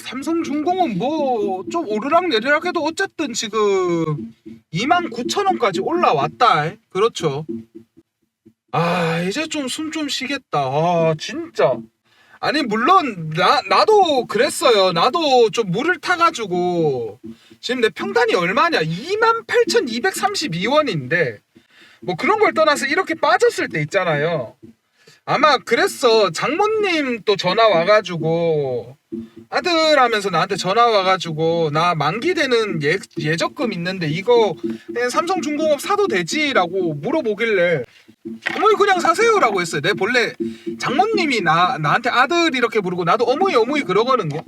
삼성중공은 뭐 좀 오르락내리락 해도 어쨌든 지금 29,000원까지 올라왔다. 그렇죠. 아, 이제 좀 숨 좀 쉬겠다. 아, 진짜. 아니, 물론 나도 그랬어요. 나도 좀 물을 타가지고 지금 내 평단이 얼마냐? 28,232원인데 뭐 그런 걸 떠나서 이렇게 빠졌을 때 있잖아요. 아마 그랬어. 장모님 또 전화 와가지고 아들 하면서 나한테 전화 와가지고 나 만기되는 예적금 있는데 이거 그냥 삼성중공업 사도 되지라고 물어보길래 어머니 그냥 사세요라고 했어요. 내 본래 장모님이 나한테 아들 이렇게 부르고 나도 어머니 어머니 그러거든요.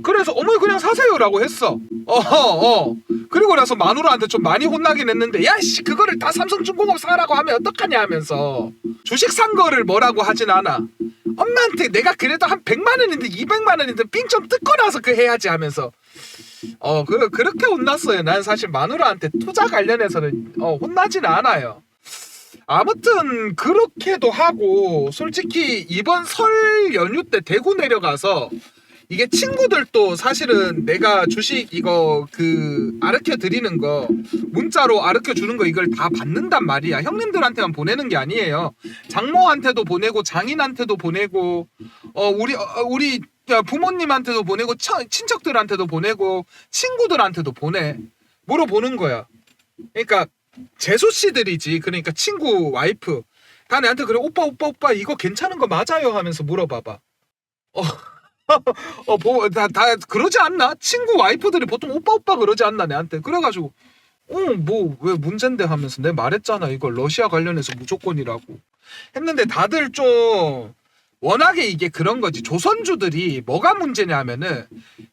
그래서 어머니 그냥 사세요라고 했어. 그리고 나서 마누라한테 좀 많이 혼나긴 했는데 야씨 그거를 다 삼성중공업 사라고 하면 어떡하냐 하면서 주식 산 거를 뭐라고 하진 않아. 엄마한테 내가 그래도 한 100만 원인데 200만 원인데 삥 좀 뜯고 나서 그 해야지 하면서 그렇게 혼났어요. 난 사실 마누라한테 투자 관련해서는 혼나진 않아요. 아무튼 그렇게도 하고 솔직히 이번 설 연휴 때 대구 내려가서 이게 친구들도 사실은 내가 주식 이거 아르켜 드리는 거 문자로 아르켜 주는 거 이걸 다 받는단 말이야. 형님들한테만 보내는 게 아니에요. 장모한테도 보내고 장인한테도 보내고 우리 부모님한테도 보내고 친척들한테도 보내고 친구들한테도 보내. 물어보는 거야. 그러니까 재수 씨들이지. 그러니까 친구 와이프 다 내한테 그래 오빠 이거 괜찮은 거 맞아요 하면서 물어봐봐. 다 그러지 않나? 친구 와이프들이 보통 오빠 그러지 않나 내한테. 그래가지고 뭐 왜 문제인데 하면서 내가 말했잖아 이거 러시아 관련해서 무조건이라고 했는데 다들 좀 워낙에 이게 그런 거지. 조선주들이 뭐가 문제냐면은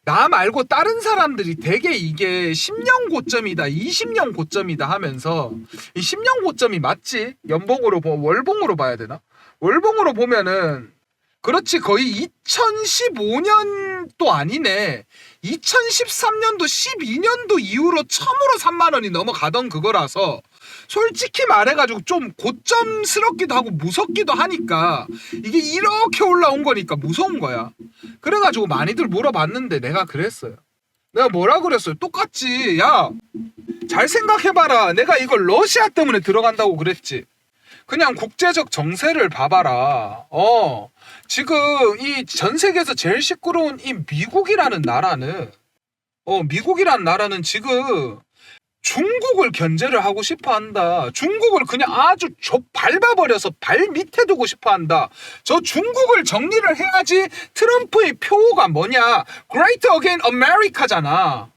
나 말고 다른 사람들이 되게 이게 10년 고점이다 20년 고점이다 하면서 이 10년 고점이 맞지? 연봉으로 월봉으로 봐야 되나? 월봉으로 보면은 그렇지 거의 2015년도 아니네. 2013년도 12년도 이후로 처음으로 3만 원이 넘어가던 그거라서 솔직히 말해가지고 좀 고점스럽기도 하고 무섭기도 하니까 이게 이렇게 올라온 거니까 무서운 거야. 그래가지고 많이들 물어봤는데 내가 그랬어요. 내가 뭐라 그랬어요? 똑같지. 야, 잘 생각해봐라. 내가 이걸 러시아 때문에 들어간다고 그랬지. 그냥 국제적 정세를 봐봐라. 지금 이 전 세계에서 제일 시끄러운 이 미국이라는 나라는 지금 중국을 견제를 하고 싶어 한다. 중국을 그냥 아주 밟아버려서 발 밑에 두고 싶어 한다. 저 중국을 정리를 해야지 트럼프의 표가 뭐냐. Great Again America잖아.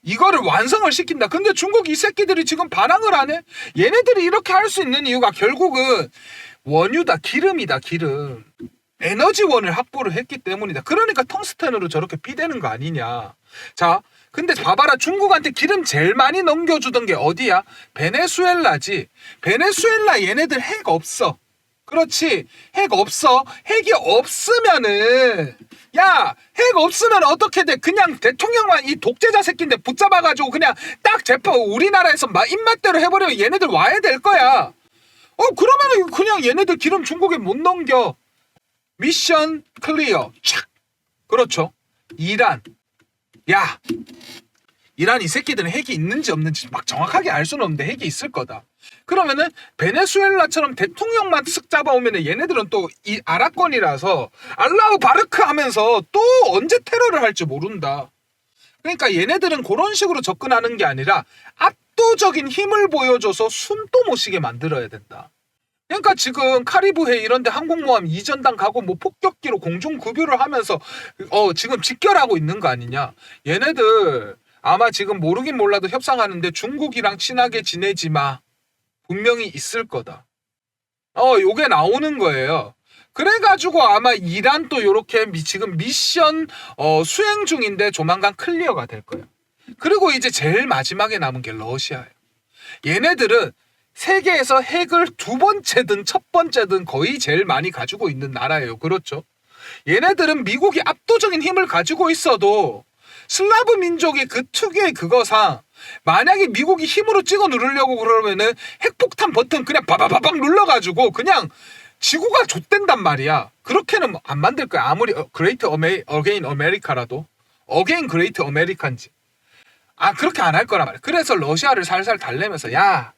이거를 완성을 시킨다. 근데 중국 이 새끼들이 지금 반항을 안 해? 얘네들이 이렇게 할 수 있는 이유가 결국은 원유다. 기름이다. 기름. 에너지원을 확보를 했기 때문이다. 그러니까 텅스텐으로 저렇게 피대는 거 아니냐. 자, 근데 봐봐라. 중국한테 기름 제일 많이 넘겨주던 게 어디야? 베네수엘라지. 베네수엘라 얘네들 핵 없어. 그렇지. 핵 없어. 핵이 없으면은 핵 없으면 어떻게 돼? 그냥 대통령만 이 독재자 새끼인데 붙잡아가지고 그냥 딱 재판 우리나라에서 입맛대로 해버리면 얘네들 와야 될 거야. 그러면은 그냥 얘네들 기름 중국에 못 넘겨. 미션 클리어. 촥. 그렇죠. 이란. 이란 이 새끼들은 핵이 있는지 없는지 막 정확하게 알 수는 없는데 핵이 있을 거다. 그러면은 베네수엘라처럼 대통령만 쓱 잡아오면은 얘네들은 또 이 아랍권이라서 알라우 바르크 하면서 또 언제 테러를 할지 모른다. 그러니까 얘네들은 그런 식으로 접근하는 게 아니라 압도적인 힘을 보여줘서 숨도 못 쉬게 만들어야 된다. 그러니까 지금 카리브해 이런데 항공모함 이전당 가고 뭐 폭격기로 공중 구비를 하면서 지금 직결하고 있는 거 아니냐. 얘네들 아마 지금 모르긴 몰라도 협상하는데 중국이랑 친하게 지내지 마. 분명히 있을 거다. 요게 나오는 거예요. 그래가지고 아마 이란도 요렇게 지금 미션 수행 중인데 조만간 클리어가 될 거예요. 그리고 이제 제일 마지막에 남은 게 러시아예요. 얘네들은 세계에서 핵을 두 번째든 첫 번째든 거의 제일 많이 가지고 있는 나라예요. 그렇죠? 얘네들은 미국이 압도적인 힘을 가지고 있어도 슬라브 민족의 그 특유의 그거상 만약에 미국이 힘으로 찍어 누르려고 그러면은 핵폭탄 버튼 그냥 바바바박 눌러가지고 그냥 지구가 좆된단 말이야. 그렇게는 안 만들 거야. 아무리 그레이트 어게인 아메리카라도. 어게인 그레이트 아메리칸지. 그렇게 안 할 거란 말이야. 그래서 러시아를 살살 달래면서 야,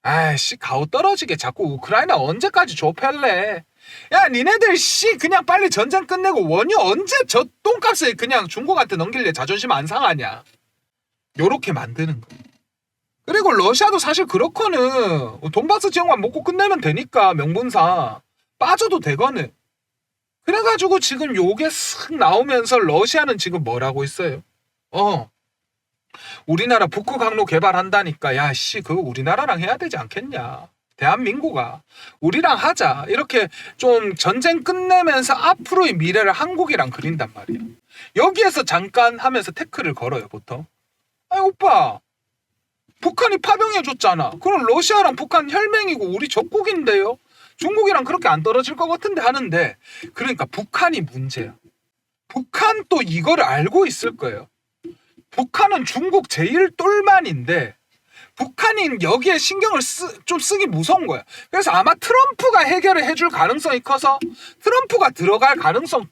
아이씨 가오 떨어지게 자꾸 우크라이나 언제까지 좁힐래? 야, 니네들 그냥 빨리 전쟁 끝내고 원유 언제 저 똥값에 그냥 중국한테 넘길래 자존심 안 상하냐? 요렇게 만드는 거야. 그리고 러시아도 사실 그렇거는 돈바스 지역만 먹고 끝내면 되니까 명분상 빠져도 되거든. 그래가지고 지금 요게 쓱 나오면서 러시아는 지금 뭐라고 있어요? 우리나라 북극 항로 개발한다니까 야 그거 우리나라랑 해야 되지 않겠냐? 대한민국아 우리랑 하자. 이렇게 좀 전쟁 끝내면서 앞으로의 미래를 한국이랑 그린단 말이야. 여기에서 잠깐 하면서 태클을 걸어요 보통. 아니 오빠 북한이 파병해줬잖아. 그럼 러시아랑 북한 혈맹이고 우리 적국인데요. 중국이랑 그렇게 안 떨어질 것 같은데 하는데 그러니까 북한이 문제야. 북한 또 이거를 알고 있을 거예요. 북한은 중국 제일 똘만인데 북한이 여기에 신경을 좀 쓰기 무서운 거야. 그래서 아마 트럼프가 해결을 해줄 가능성이 커서 트럼프가 들어갈 가능성이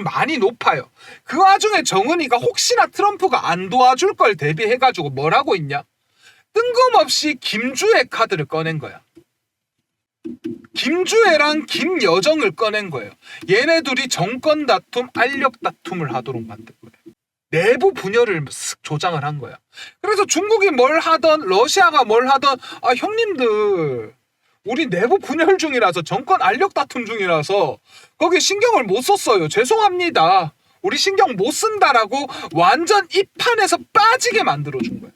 많이 높아요. 그 와중에 정은이가 혹시나 트럼프가 안 도와줄 걸 대비해가지고 뭘 하고 있냐? 뜬금없이 김주애 카드를 꺼낸 거야. 김주애랑 김여정을 꺼낸 거예요. 얘네 둘이 정권 다툼, 알력 다툼을 하도록 만든 거예요. 내부 분열을 조장을 한 거야. 그래서 중국이 뭘 하던 러시아가 뭘 하던 형님들 우리 내부 분열 중이라서 정권 알력 다툼 중이라서 거기에 신경을 못 썼어요. 죄송합니다. 우리 신경 못 쓴다라고 완전 이 판에서 빠지게 만들어준 거야.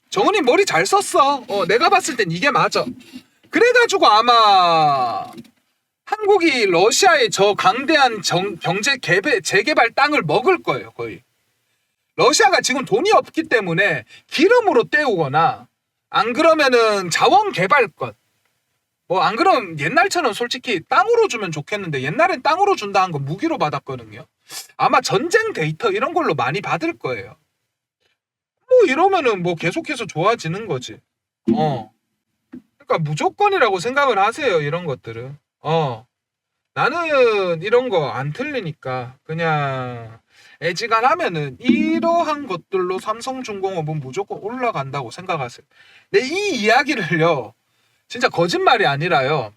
정은이 머리 잘 썼어. 내가 봤을 땐 이게 맞아. 그래가지고 아마 한국이 러시아의 저 강대한 경제 재개발 땅을 먹을 거예요. 거의. 러시아가 지금 돈이 없기 때문에 기름으로 때우거나 안 그러면은 자원 개발권 안 그럼 옛날처럼 솔직히 땅으로 주면 좋겠는데 옛날엔 땅으로 준다는 건 무기로 받았거든요. 아마 전쟁 데이터 이런 걸로 많이 받을 거예요. 이러면은 계속해서 좋아지는 거지. 그러니까 무조건이라고 생각을 하세요. 이런 것들은. 나는 이런 거 안 틀리니까 그냥 애지간하면은 이러한 것들로 삼성중공업은 무조건 올라간다고 생각하세요. 근데 이 이야기를요 진짜 거짓말이 아니라요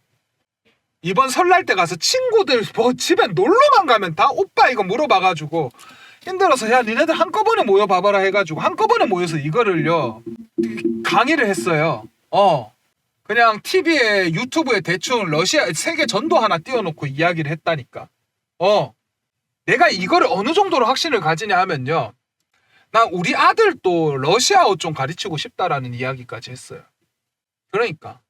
이번 설날 때 가서 친구들 집에 놀러만 가면 다 오빠 이거 물어봐가지고 힘들어서 야 니네들 한꺼번에 모여봐봐라 해가지고 한꺼번에 모여서 이거를요 강의를 했어요. 그냥 TV에 유튜브에 대충 러시아 세계 전도 하나 띄워놓고 이야기를 했다니까. 내가 이거를 어느 정도로 확신을 가지냐 하면요 나 우리 아들도 러시아어 좀 가르치고 싶다라는 이야기까지 했어요. 그러니까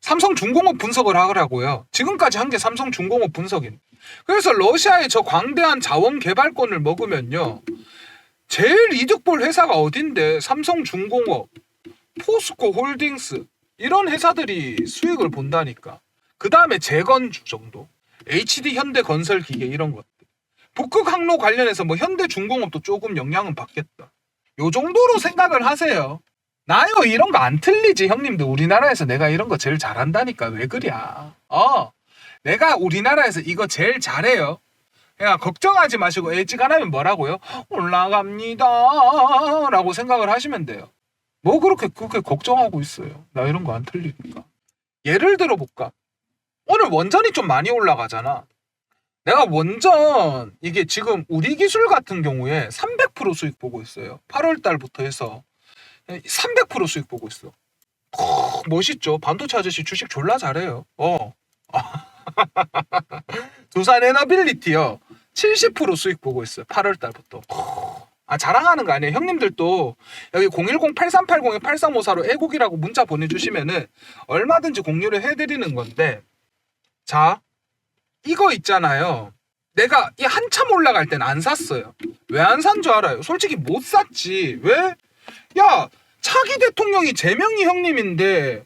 삼성중공업 분석을 하라고요. 지금까지 한 게 삼성중공업 분석인. 그래서 러시아의 저 광대한 자원 개발권을 먹으면요 제일 이득 볼 회사가 어딘데 삼성중공업, 포스코 홀딩스 이런 회사들이 수익을 본다니까. 그 다음에 재건주 정도, HD 현대건설기계 이런 것들. 북극 항로 관련해서 현대중공업도 조금 영향은 받겠다. 요 정도로 생각을 하세요. 나요 이런 거 안 틀리지 형님들. 우리나라에서 내가 이런 거 제일 잘한다니까. 왜 그랴. 내가 우리나라에서 이거 제일 잘해요. 그냥 걱정하지 마시고 애지간하면 뭐라고요? 올라갑니다 라고 생각을 하시면 돼요. 그렇게 걱정하고 있어요. 나 이런 거 안 틀리니까. 예를 들어 볼까? 오늘 원전이 좀 많이 올라가잖아. 내가 원전 이게 지금 우리 기술 같은 경우에 300% 수익 보고 있어요. 8월 달부터 해서 300% 수익 보고 있어. 멋있죠? 반도체 아저씨 주식 졸라 잘해요. 두산 에너빌리티요 70% 수익 보고 있어요. 8월 달부터. 자랑하는 거 아니에요. 형님들도 여기 010-8380-8354로 애국이라고 문자 보내주시면은 얼마든지 공유를 해드리는 건데, 자 이거 있잖아요. 내가 이 한참 올라갈 땐 안 샀어요. 왜 안 산 줄 알아요? 솔직히 못 샀지. 왜? 야, 차기 대통령이 재명이 형님인데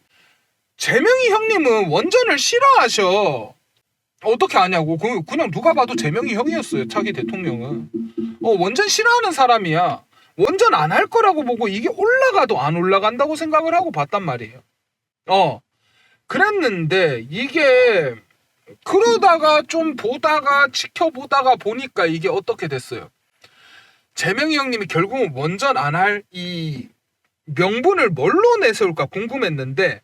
재명이 형님은 원전을 싫어하셔. 어떻게 아냐고. 그냥 누가 봐도 재명이 형이었어요. 차기 대통령은. 원전 싫어하는 사람이야. 원전 안 할 거라고 보고 이게 올라가도 안 올라간다고 생각을 하고 봤단 말이에요. 그랬는데 이게 그러다가 좀 보다가 지켜보다가 보니까 이게 어떻게 됐어요. 재명이 형님이 결국은 원전 안 할 이 명분을 뭘로 내세울까 궁금했는데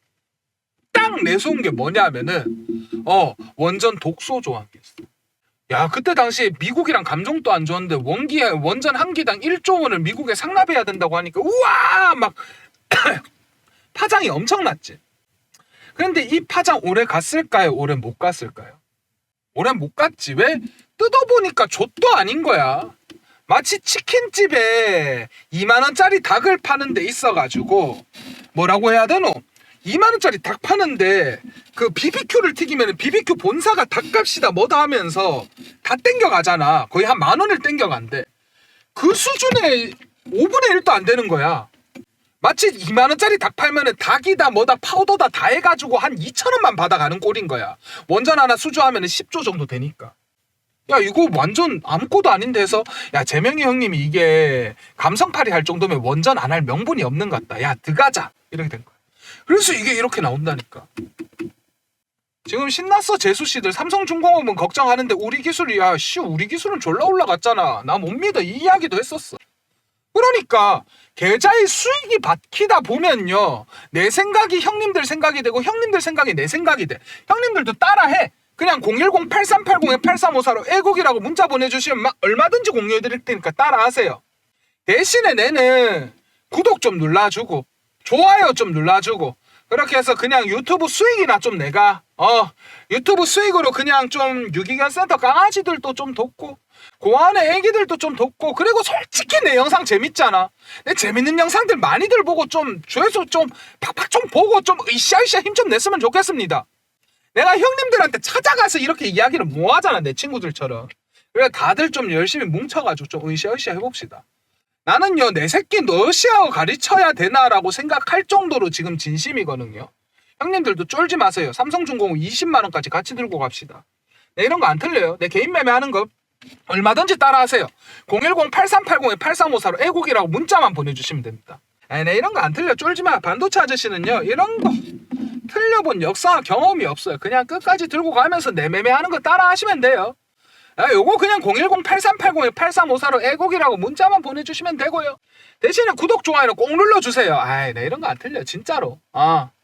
딱 내세운 게 뭐냐면은 원전 독소 조항이었어. 야, 그때 당시에 미국이랑 감정도 안 좋았는데 원전 한 기당 1조 원을 미국에 상납해야 된다고 하니까 우와 막 파장이 엄청났지. 그런데 이 파장 오래 갔을까요? 오래 못 갔을까요? 오래 못 갔지. 왜? 뜯어보니까 족도 아닌 거야. 마치 치킨집에 2만원짜리 닭을 파는 데 있어가지고 뭐라고 해야 되노? 2만원짜리 닭 파는데 그 BBQ를 튀기면 BBQ 본사가 닭값이다 뭐다 하면서 다 땡겨가잖아. 거의 한 10,000원을 땡겨간대. 그 수준의 5분의 1도 안 되는 거야. 마치 2만원짜리 닭 팔면은 닭이다 뭐다 파우더다 다 해가지고 한 2,000원만 받아가는 꼴인 거야. 원전 하나 수주하면은 10조 정도 되니까. 야, 이거 완전 아무것도 아닌데 해서 야, 재명이 형님이 이게 감성팔이 할 정도면 원전 안 할 명분이 없는 것 같다. 야, 들어가자. 이렇게 된 거야. 그래서 이게 이렇게 나온다니까. 지금 신났어 재수씨들. 삼성중공업은 걱정하는데 우리 기술이 우리 기술은 졸라 올라갔잖아. 나 못 믿어. 이 이야기도 했었어. 그러니까 계좌의 수익이 박히다 보면요, 내 생각이 형님들 생각이 되고 형님들 생각이 내 생각이 돼. 형님들도 따라해. 그냥 010-8380-8354로 애국이라고 문자 보내주시면 얼마든지 공유해드릴 테니까 따라하세요. 대신에 내는 구독 좀 눌러주고 좋아요 좀 눌러주고 그렇게 해서 그냥 유튜브 수익이나 좀 내가 유튜브 수익으로 그냥 좀 유기견 센터 강아지들도 좀 돕고 그 안에 애기들도 좀 돕고, 그리고 솔직히 내 영상 재밌잖아. 내 재밌는 영상들 많이들 보고 좀 조회수 좀 팍팍 좀 보고 좀 으쌰으쌰 힘 좀 냈으면 좋겠습니다. 내가 형님들한테 찾아가서 이렇게 이야기를 뭐 하잖아, 내 친구들처럼. 그래 다들 좀 열심히 뭉쳐가지고 좀 으쌰으쌰 해봅시다. 나는요, 내 새끼 러시아어 가르쳐야 되나라고 생각할 정도로 지금 진심이거든요. 형님들도 쫄지 마세요. 삼성중공업 20만원까지 같이 들고 갑시다. 내 이런 거 안 틀려요. 내 개인 매매하는 거 얼마든지 따라하세요. 010-8380-8354로 애국이라고 문자만 보내주시면 됩니다. 내 이런 거 안 틀려. 쫄지 마. 반도체 아저씨는요, 이런 거 틀려본 역사와 경험이 없어요. 그냥 끝까지 들고 가면서 내 매매하는 거 따라 하시면 돼요. 요거 그냥 010-8380-8354로 애국이라고 문자만 보내주시면 되고요. 대신에 구독, 좋아요는 꼭 눌러주세요. 내 이런 거 안 틀려. 진짜로.